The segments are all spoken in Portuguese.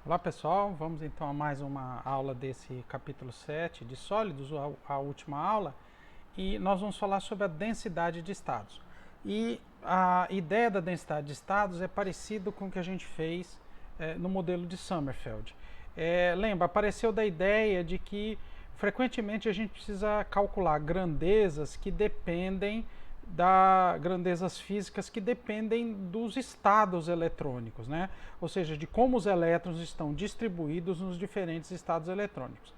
Olá pessoal, vamos então a mais uma aula desse capítulo 7 de sólidos, a última aula, e nós vamos falar sobre a densidade de estados. E a ideia da densidade de estados é parecido com o que a gente fez no modelo de Sommerfeld. Lembra, apareceu da ideia de que frequentemente a gente precisa calcular grandezas que dependem grandezas físicas que dependem dos estados eletrônicos, né? Ou seja, de como os elétrons estão distribuídos nos diferentes estados eletrônicos.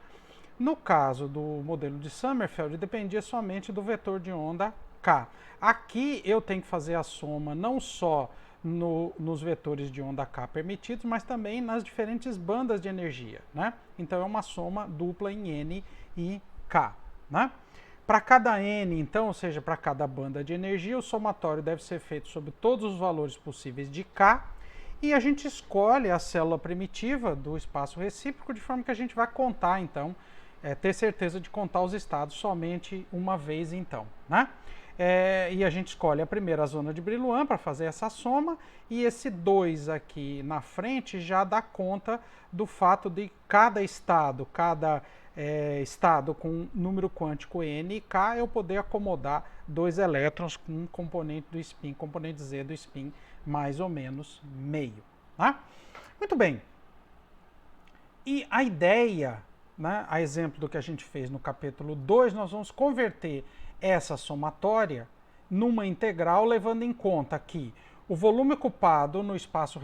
No caso do modelo de Sommerfeld, dependia somente do vetor de onda K. Aqui eu tenho que fazer a soma não só nos vetores de onda K permitidos, mas também nas diferentes bandas de energia, né? Então é uma soma dupla em N e K, né? Para cada N, então, ou seja, para cada banda de energia, o somatório deve ser feito sobre todos os valores possíveis de K, e a gente escolhe a célula primitiva do espaço recíproco, de forma que a gente vai contar, então, ter certeza de contar os estados somente uma vez, então, né? E a gente escolhe a primeira zona de Brillouin para fazer essa soma, e esse 2 aqui na frente já dá conta do fato de cada estado com número quântico N e K, eu poder acomodar dois elétrons com um componente do spin, componente Z do spin, mais ou menos meio. Tá? Muito bem. E a ideia, né, a exemplo do que a gente fez no capítulo 2, nós vamos converter essa somatória numa integral, levando em conta que o volume ocupado no espaço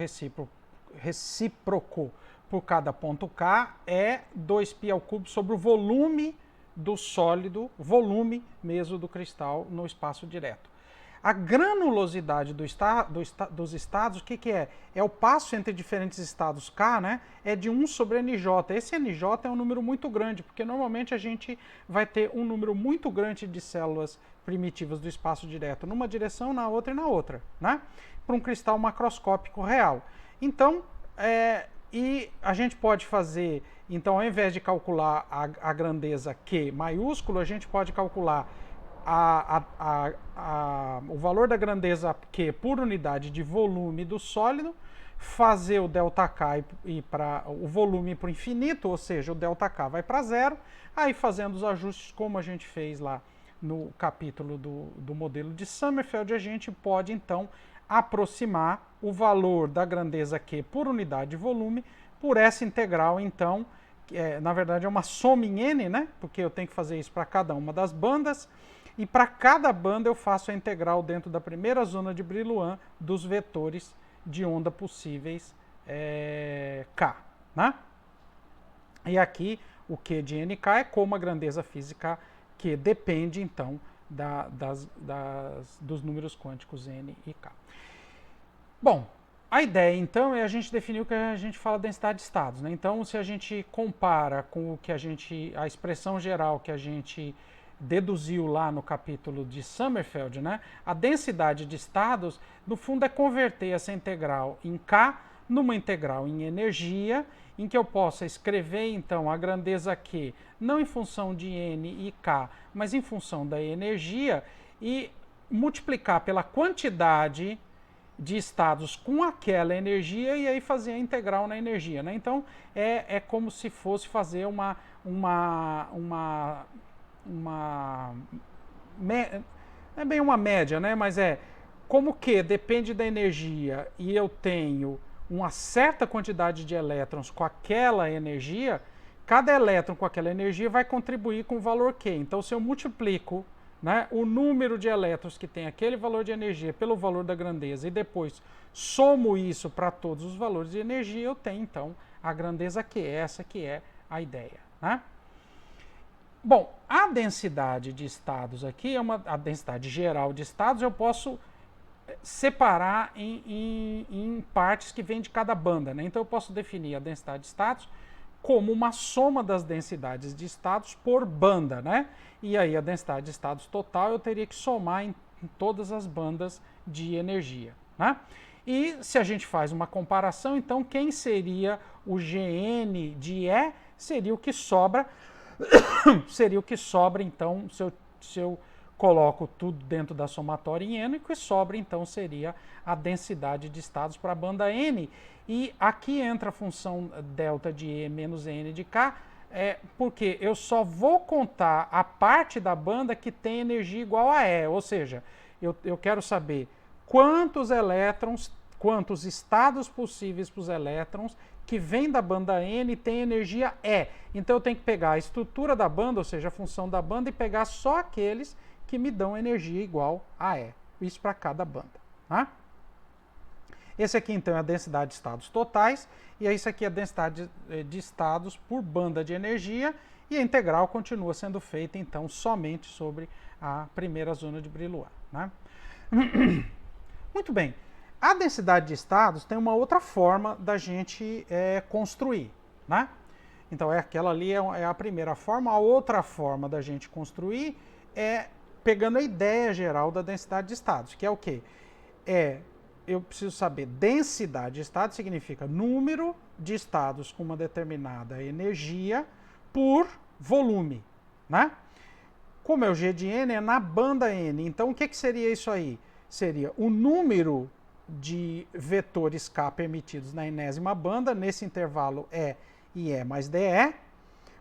recíproco por cada ponto K é 2π ao cubo sobre o volume do sólido, volume mesmo do cristal no espaço direto. A granulosidade dos estados, o que é? É o passo entre diferentes estados K, né? É de 1 sobre NJ. Esse NJ é um número muito grande, porque normalmente a gente vai ter um número muito grande de células primitivas do espaço direto numa direção, na outra e na outra, né? Para um cristal macroscópico real. Então, e a gente pode fazer, então, ao invés de calcular a grandeza Q maiúsculo, a gente pode calcular o valor da grandeza Q por unidade de volume do sólido, fazer o ΔK ir para o volume para o infinito, ou seja, o ΔK vai para zero, aí fazendo os ajustes como a gente fez lá no capítulo do modelo de Sommerfeld, a gente pode então aproximar o valor da grandeza Q por unidade de volume por essa integral, então, na verdade é uma soma em N, né? Porque eu tenho que fazer isso para cada uma das bandas, e para cada banda eu faço a integral dentro da primeira zona de Brillouin dos vetores de onda possíveis K, né? E aqui o Q de NK é como a grandeza física que depende, então, dos números quânticos N e K. Bom, a ideia, então, é a gente definir o que a gente fala densidade de estados, né? Então, se a gente compara com o que a expressão geral que a gente deduziu lá no capítulo de Sommerfeld, né? A densidade de estados, no fundo, é converter essa integral em K numa integral em energia, em que eu possa escrever, então, a grandeza Q, não em função de N e K, mas em função da energia, e multiplicar pela quantidade de estados com aquela energia e aí fazer a integral na energia, né? Então, é como se fosse fazer não é bem uma média, né? Mas como que depende da energia e eu tenho uma certa quantidade de elétrons com aquela energia, cada elétron com aquela energia vai contribuir com o valor Q. Então, se eu multiplico, né, o número de elétrons que tem aquele valor de energia pelo valor da grandeza e depois somo isso para todos os valores de energia, eu tenho então a grandeza Q, essa que é a ideia, né? Bom, a densidade de estados aqui, a densidade geral de estados, eu posso separar em partes que vêm de cada banda, né? Então eu posso definir a densidade de estados como uma soma das densidades de estados por banda, né? E aí a densidade de estados total eu teria que somar em todas as bandas de energia, né? E se a gente faz uma comparação, então quem seria o Gn de E seria o que sobra, então, se eu coloco tudo dentro da somatória em N, e o que sobra então seria a densidade de estados para a banda N. E aqui entra a função delta de E menos N de K, porque eu só vou contar a parte da banda que tem energia igual a E, ou seja, eu quero saber quantos elétrons, quantos estados possíveis para os elétrons que vem da banda N tem energia E. Então eu tenho que pegar a estrutura da banda, ou seja, a função da banda, e pegar só aqueles que me dão energia igual a E. Isso para cada banda. Tá? Esse aqui então é a densidade de estados totais, e isso aqui é a densidade de estados por banda de energia, e a integral continua sendo feita então somente sobre a primeira zona de Brillouin. Né? Muito bem. A densidade de estados tem uma outra forma da gente construir, né? Então, aquela ali é a primeira forma. A outra forma da gente construir é pegando a ideia geral da densidade de estados, que é o quê? Eu preciso saber, densidade de estados significa número de estados com uma determinada energia por volume, né? Como é o G de N, é na banda N. Então, o que seria isso aí? Seria o número de vetores K permitidos na enésima banda, nesse intervalo E e E mais DE,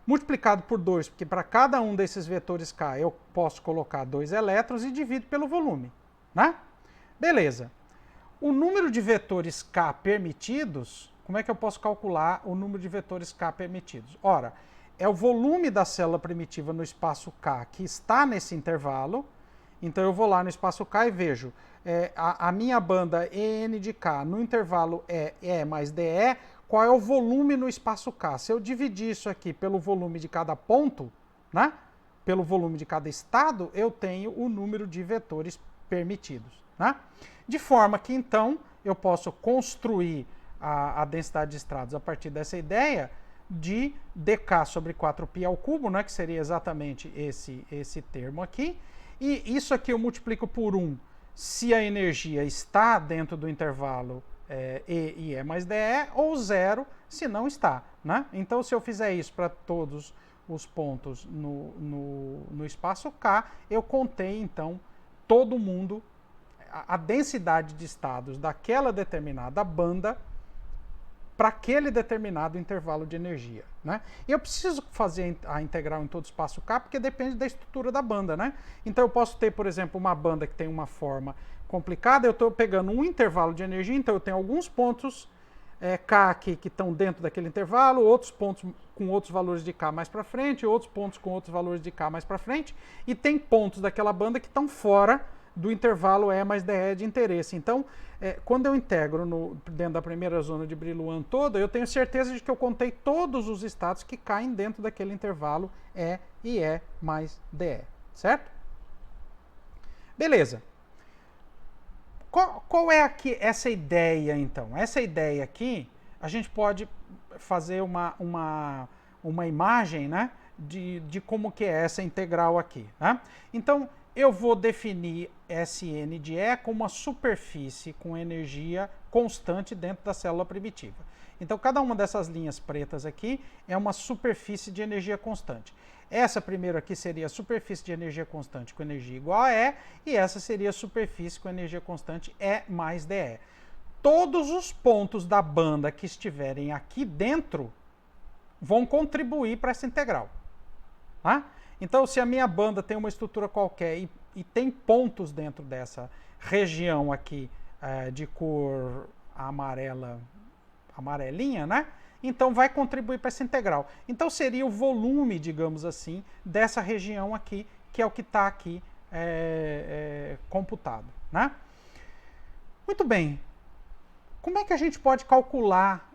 multiplicado por 2, porque para cada um desses vetores K eu posso colocar 2 elétrons, e divido pelo volume. Né? Beleza. O número de vetores K permitidos, como é que eu posso calcular o número de vetores K permitidos? Ora, é o volume da célula primitiva no espaço K que está nesse intervalo. Então eu vou lá no espaço K e vejo a minha banda EN de K no intervalo E mais DE, qual é o volume no espaço K. Se eu dividir isso aqui pelo volume de cada ponto, né, pelo volume de cada estado, eu tenho o número de vetores permitidos. Né? De forma que então eu posso construir a densidade de estados a partir dessa ideia de dk sobre 4π ao cubo, né, que seria exatamente esse termo aqui. E isso aqui eu multiplico por 1 se a energia está dentro do intervalo E e E mais DE, ou 0 se não está. Né? Então, se eu fizer isso para todos os pontos no espaço K, eu contei, então, todo mundo, a densidade de estados daquela determinada banda para aquele determinado intervalo de energia. Né? E eu preciso fazer a integral em todo espaço K, porque depende da estrutura da banda. Né? Então eu posso ter, por exemplo, uma banda que tem uma forma complicada, eu estou pegando um intervalo de energia, então eu tenho alguns pontos K aqui que estão dentro daquele intervalo, outros pontos com outros valores de K mais para frente, outros pontos com outros valores de K mais para frente, e tem pontos daquela banda que estão fora do intervalo E mais DE de interesse. Então, quando eu integro dentro da primeira zona de Brillouin toda, eu tenho certeza de que eu contei todos os estados que caem dentro daquele intervalo E e E mais DE, certo? Beleza. Qual é aqui essa ideia, então? Essa ideia aqui, a gente pode fazer uma imagem, né, de como que é essa integral aqui. Né? Então, eu vou definir Sn de E como uma superfície com energia constante dentro da célula primitiva. Então, cada uma dessas linhas pretas aqui é uma superfície de energia constante. Essa primeira aqui seria a superfície de energia constante com energia igual a E, e essa seria a superfície com energia constante E mais DE. Todos os pontos da banda que estiverem aqui dentro vão contribuir para essa integral. Tá? Então, se a minha banda tem uma estrutura qualquer e tem pontos dentro dessa região aqui de cor amarelinha, né? Então vai contribuir para essa integral. Então seria o volume, digamos assim, dessa região aqui, que é o que está aqui computado. Né? Muito bem. Como é que a gente pode calcular...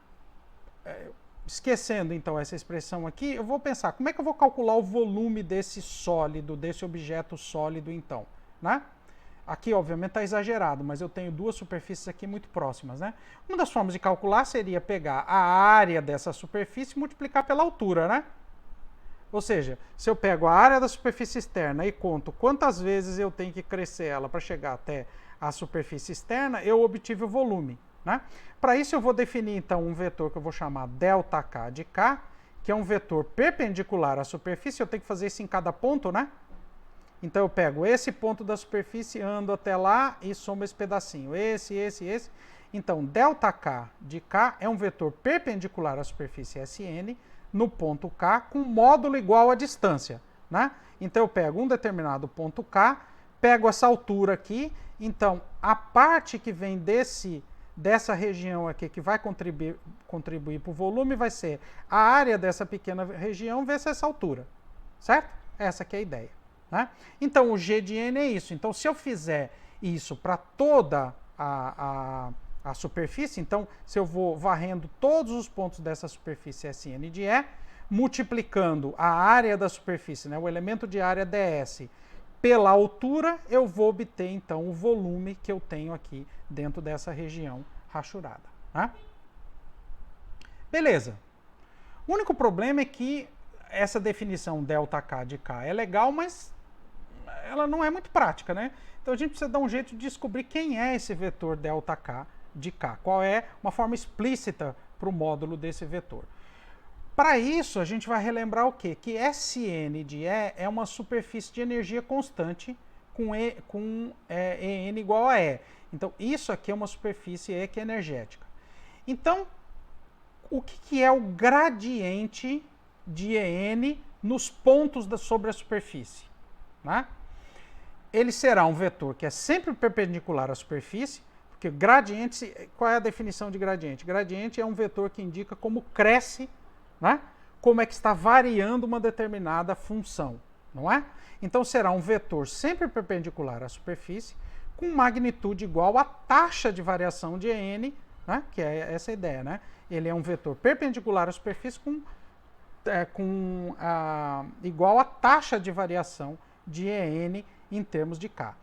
Esquecendo, então, essa expressão aqui, eu vou pensar, como é que eu vou calcular o volume desse sólido, desse objeto sólido, então? Né? Aqui, obviamente, está exagerado, mas eu tenho duas superfícies aqui muito próximas. Né? Uma das formas de calcular seria pegar a área dessa superfície e multiplicar pela altura. Né? Ou seja, se eu pego a área da superfície externa e conto quantas vezes eu tenho que crescer ela para chegar até a superfície externa, eu obtive o volume. Né? Para isso eu vou definir então um vetor que eu vou chamar ΔK de K, que é um vetor perpendicular à superfície. Eu tenho que fazer isso em cada ponto, né? Então eu pego esse ponto da superfície, ando até lá e somo esse pedacinho. Esse. Então, ΔK de K é um vetor perpendicular à superfície SN no ponto K com módulo igual à distância, né? Então eu pego um determinado ponto K, pego essa altura aqui, então a parte que vem dessa região aqui que vai contribuir para o volume vai ser a área dessa pequena região vezes essa altura, certo? Essa aqui é a ideia, né? Então o G de N é isso. Então se eu fizer isso para toda a superfície, então se eu vou varrendo todos os pontos dessa superfície SN de E, multiplicando a área da superfície, né, o elemento de área ds, pela altura, eu vou obter então o volume que eu tenho aqui dentro dessa região rachurada. Né? Beleza. O único problema é que essa definição ΔK de K é legal, mas ela não é muito prática, né? Então a gente precisa dar um jeito de descobrir quem é esse vetor ΔK de K, qual é uma forma explícita para o módulo desse vetor. Para isso, a gente vai relembrar o quê? Que SN de E é uma superfície de energia constante com EN igual a E. Então, isso aqui é uma superfície E que é energética. Então, o que é o gradiente de EN nos pontos sobre a superfície? Né? Ele será um vetor que é sempre perpendicular à superfície, porque gradiente, qual é a definição de gradiente? Gradiente é um vetor que indica como cresce, né? Como é que está variando uma determinada função, não é? Então será um vetor sempre perpendicular à superfície, com magnitude igual à taxa de variação de N, né? Que é essa a ideia, né? Ele é um vetor perpendicular à superfície igual à taxa de variação de EN em termos de K.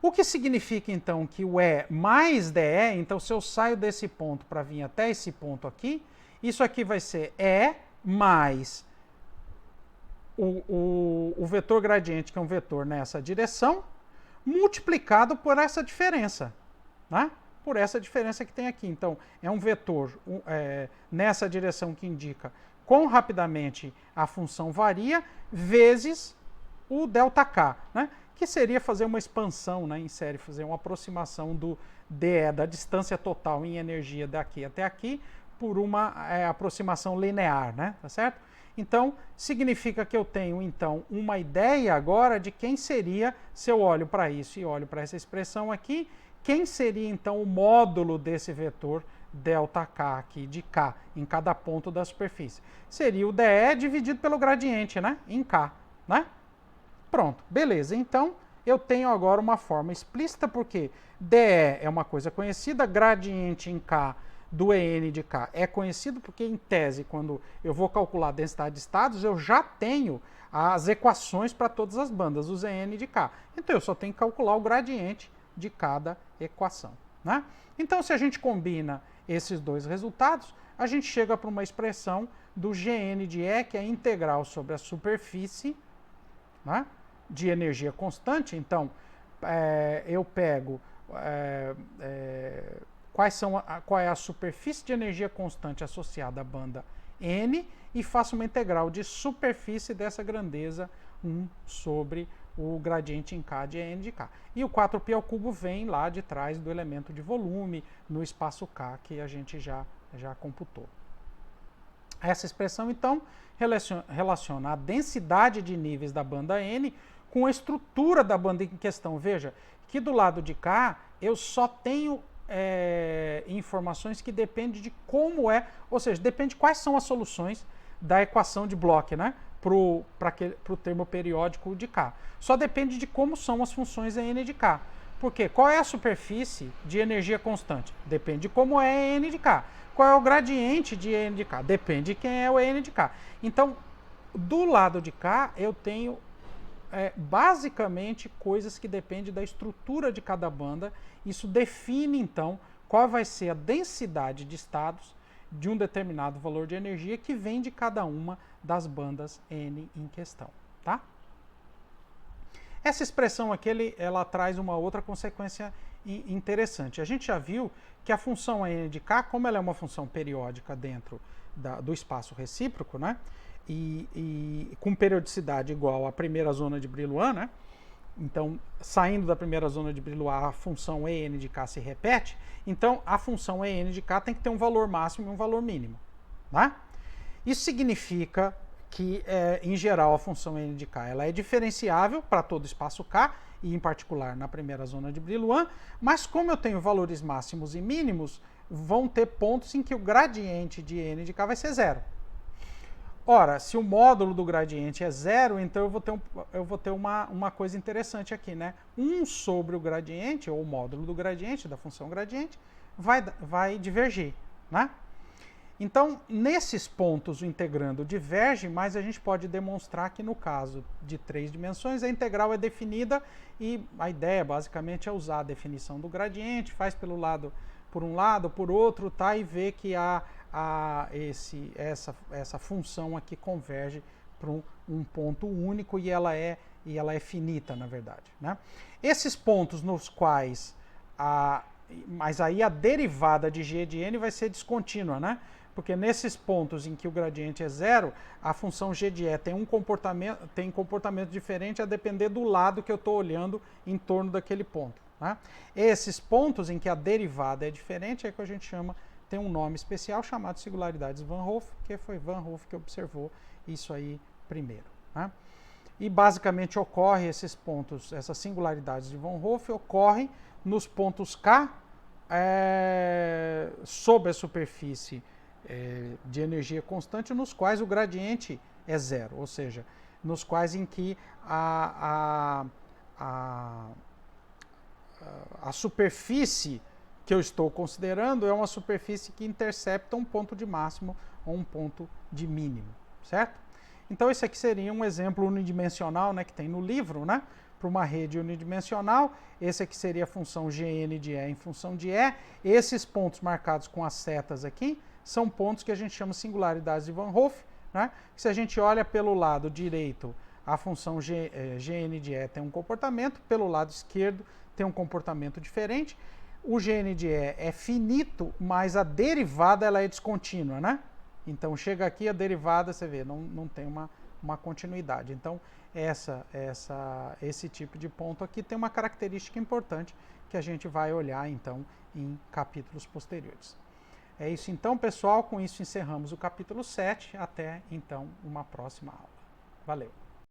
O que significa, então, que o E mais DE, então se eu saio desse ponto para vir até esse ponto aqui, isso aqui vai ser E mais o vetor gradiente, que é um vetor nessa direção, multiplicado por essa diferença, né? Por essa diferença que tem aqui. Então, é um vetor nessa direção que indica quão rapidamente a função varia, vezes o ΔK, né? Que seria fazer uma expansão, né, em série, fazer uma aproximação do DE, da distância total em energia daqui até aqui, por uma aproximação linear, né, tá certo? Então, significa que eu tenho, então, uma ideia agora de quem seria, se eu olho para isso e olho para essa expressão aqui, quem seria, então, o módulo desse vetor ΔK aqui, de K, em cada ponto da superfície? Seria o DE dividido pelo gradiente, né, em K, né? Pronto, beleza. Então, eu tenho agora uma forma explícita, porque DE é uma coisa conhecida, gradiente em K do EN de K é conhecido, porque em tese, quando eu vou calcular a densidade de estados, eu já tenho as equações para todas as bandas, os EN de K. Então, eu só tenho que calcular o gradiente de cada equação. Né? Então, se a gente combina esses dois resultados, a gente chega para uma expressão do Gn de E, que é integral sobre a superfície, né, de energia constante. Então, eu pego qual é a superfície de energia constante associada à banda N e faço uma integral de superfície dessa grandeza 1 sobre o gradiente em K de N de K. E o 4π ao cubo vem lá de trás do elemento de volume no espaço K que a gente já computou. Essa expressão, então, relaciona a densidade de níveis da banda N com a estrutura da banda em questão. Veja que do lado de cá eu só tenho informações que dependem de como ou seja, depende de quais são as soluções da equação de Bloch, né, para o termo periódico de K. Só depende de como são as funções N de K. Porque qual é a superfície de energia constante? Depende de como é N de K. Qual é o gradiente de N de K? Depende de quem é o N de K. Então, do lado de cá, eu tenho basicamente coisas que dependem da estrutura de cada banda. Isso define, então, qual vai ser a densidade de estados de um determinado valor de energia que vem de cada uma das bandas N em questão. Tá? Essa expressão aqui, ela traz uma outra consequência interessante. A gente já viu que a função N de K, como ela é uma função periódica dentro do espaço recíproco, né, e com periodicidade igual à primeira zona de Brillouin, né, Então, saindo da primeira zona de brilho A, a função En de K se repete, então a função En de K tem que ter um valor máximo e um valor mínimo. Tá? Isso significa que, em geral, a função N de K ela é diferenciável para todo espaço K, e em particular na primeira zona de Brillouin, mas como eu tenho valores máximos e mínimos, vão ter pontos em que o gradiente de N de K vai ser zero. Ora, se o módulo do gradiente é zero, então eu vou ter uma coisa interessante aqui, né? 1 sobre o gradiente, ou o módulo do gradiente, da função gradiente, vai divergir, né? Então, nesses pontos o integrando diverge, mas a gente pode demonstrar que no caso de 3 dimensões, a integral é definida e a ideia basicamente é usar a definição do gradiente, faz por um lado, por outro, tá? E ver que essa função aqui converge para um ponto único e ela é finita, na verdade, né? Esses pontos nos quais mas aí a derivada de g de n vai ser descontínua, né? Porque nesses pontos em que o gradiente é zero, a função g de e tem comportamento diferente a depender do lado que eu estou olhando em torno daquele ponto. Né? Esses pontos em que a derivada é diferente é que a gente chama, tem um nome especial chamado singularidades Van Hoff, que foi Van Hoff que observou isso aí primeiro. Né? E basicamente ocorre esses pontos, essas singularidades de Van Hoff ocorrem nos pontos K sob a superfície de energia constante, nos quais o gradiente é zero, ou seja, nos quais em que a superfície que eu estou considerando é uma superfície que intercepta um ponto de máximo ou um ponto de mínimo, certo? Então esse aqui seria um exemplo unidimensional, né, que tem no livro, né? Para uma rede unidimensional, esse aqui seria a função Gn de E em função de E. Esses pontos marcados com as setas aqui são pontos que a gente chama singularidades de Van Hoff, né? Se a gente olha pelo lado direito, a função Gn de E tem um comportamento, pelo lado esquerdo tem um comportamento diferente. O Gn de E é finito, mas a derivada ela é descontínua, né? Então chega aqui a derivada, você vê, não tem uma continuidade. Então esse tipo de ponto aqui tem uma característica importante que a gente vai olhar então em capítulos posteriores. É isso então, pessoal. Com isso encerramos o capítulo 7. Até então uma próxima aula. Valeu!